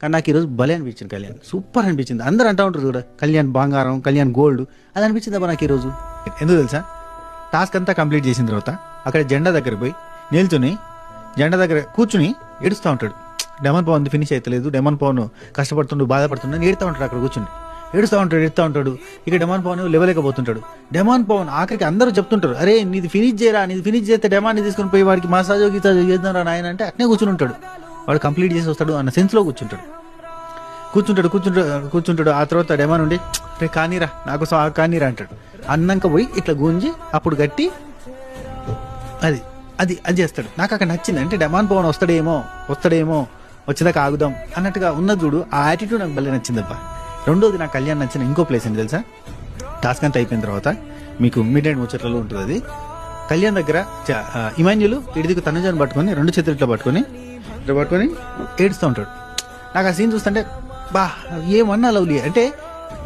కానీ నాకు ఈరోజు భలే అనిపించింది కళ్యాణ్, సూపర్ అనిపించింది. అందరూ అంటూ ఉంటారు కూడా కళ్యాణ్ బంగారం, కళ్యాణ్ గోల్డ్, అది అనిపించింది అబ్బా నాకు ఈరోజు. ఎందుకు తెలుసా, టాస్క్ అంతా కంప్లీట్ చేసిన తర్వాత అక్కడ జెండా దగ్గర పోయి నిల్చుని జెండా దగ్గర కూర్చుని ఏడుస్తూ ఉంటాడు. డెమన్ పవన్ ఫినిష్ అవుతలేదు, డెమన్ పవన్ కష్టపడుతుండు, బాధపడుతుండు అని ఏడుతూ ఉంటాడు. అక్కడ కూర్చుని ఏడుస్తూ ఉంటాడు. ఇక డెమాన్ పవన్ లేవలేకపోతుంటాడు. డెమాన్ పవన్ ఆఖరికి అందరూ చెప్తుంటారు, అరే నీది ఫినిష్ చేయరా, నీది ఫినిష్ చేస్తే డెమాన్ని తీసుకుని పోయి వాడికి మసాజో గీసాజో చేద్దాం రా నాయన అంటే అట్నే కూర్చుని ఉంటాడు. వాడు కంప్లీట్ చేసి వస్తాడు అన్న సెన్స్లో కూర్చుంటాడు. ఆ తర్వాత డెమాన్ ఉండి రే కానీరా నాకు కానీరా అంటాడు. అన్నాక పోయి ఇట్లా గుంజి అప్పుడు గట్టి అది అది అది చేస్తాడు. నాకు అక్కడ నచ్చింది. అంటే డెమాన్ పవన్ వస్తాడేమో వచ్చేదాకా ఆగుదాం అన్నట్టుగా ఉన్న చూడు, ఆ యాటిట్యూడ్ నాకు భలే నచ్చిందబ్బా. రెండోది నాకు కళ్యాణ్ నచ్చిన ఇంకో ప్లేస్ ఏంటి తెలుసా, టాస్క్ అంతా అయిపోయిన తర్వాత మీకు మిడ్ నైట్ ముచ్చట్లలో ఉంటుంది అది. కళ్యాణ్ దగ్గర ఇమాన్యులు ఇడిదికి తనుజాన్ని పట్టుకొని 2 చేతులు ఇట్లా పట్టుకొని ఏడుస్తూ ఉంటాడు. నాకు ఆ సీన్ చూస్తుంటే బా ఏమన్నా లవ్లీ. అంటే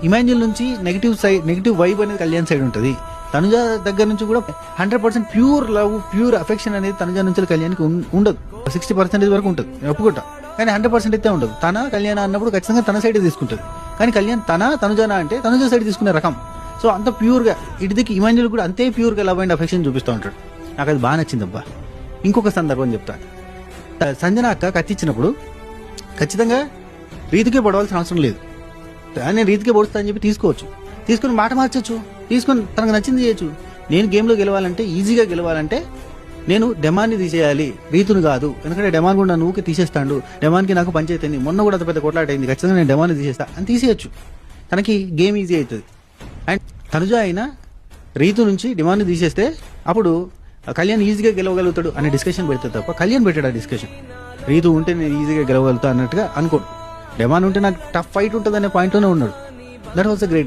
ఇమాన్యుల్ నుంచి నెగిటివ్ వైబ్ అనేది కళ్యాణ్ సైడ్ ఉంటుంది. తనుజ దగ్గర నుంచి కూడా 100% ప్యూర్ లవ్, ప్యూర్ అఫెక్షన్ అనేది తనుజ నుంచి కళ్యాణ్కి ఉండదు. 60% వరకు ఉంటుంది, నేను ఒప్పుకుంటా. కానీ 100% అయితే ఉండదు. తన కళ్యాణ అన్నప్పుడు ఖచ్చితంగా తన సైడ్ తీసుకుంటుంది. కానీ కళ్యాణ్ తనుజనా అంటే తనుజ సైడ్ తీసుకునే రకం. సో అంత ప్యూర్గా ఇటుదికి ఇమాన్యుల్ కూడా అంతే ప్యూర్గా లవ్ అండ్ అఫెక్షన్ చూపిస్తూ ఉంటాడు. నాకు అది బాగా నచ్చిందబ్బా. ఇంకొక సందర్భం చెప్తాను. సంజన అక్క కత్తిచ్చినప్పుడు ఖచ్చితంగా రీతికే పడవలసిన అవసరం లేదు. నేను రీతికే పడుస్తా అని చెప్పి తీసుకొని మాట మార్చచ్చు, తీసుకొని తనకు నచ్చింది చేయొచ్చు. నేను గేమ్లో గెలవాలంటే, ఈజీగా గెలవాలంటే నేను డెమాన్ని తీసేయాలి, రీతును కాదు. ఎందుకంటే డెమాన్ కూడా నన్ను ఊకే తీసేస్తాడు, డెమాన్కి నాకు పంచాయతీ అయింది, మొన్న కూడా అంత పెద్ద కొట్లాట అయింది, ఖచ్చితంగా నేను డెమాన్ని తీసేస్తా అని తీసేయచ్చు. తనకి గేమ్ ఈజీ అవుతుంది. అండ్ తనుజ అయినా రీతు నుంచి డెమాన్ని తీసేస్తే అప్పుడు కళ్యాణ్ ఈజీగా గెలవగలుగుతాడు అనే డిస్కషన్ పెడతాడు తప్ప కళ్యాణ్ పెట్టాడు ఆ డిస్కషన్. రీతు ఉంటే నేను ఈజీగా గెలవగలుగుతా అన్నట్టుగా అనుకోడు. డెమాన్ ఉంటే నాకు టఫ్ ఫైట్ ఉంటుంది అనే పాయింట్లోనే ఉన్నాడు. That was a great.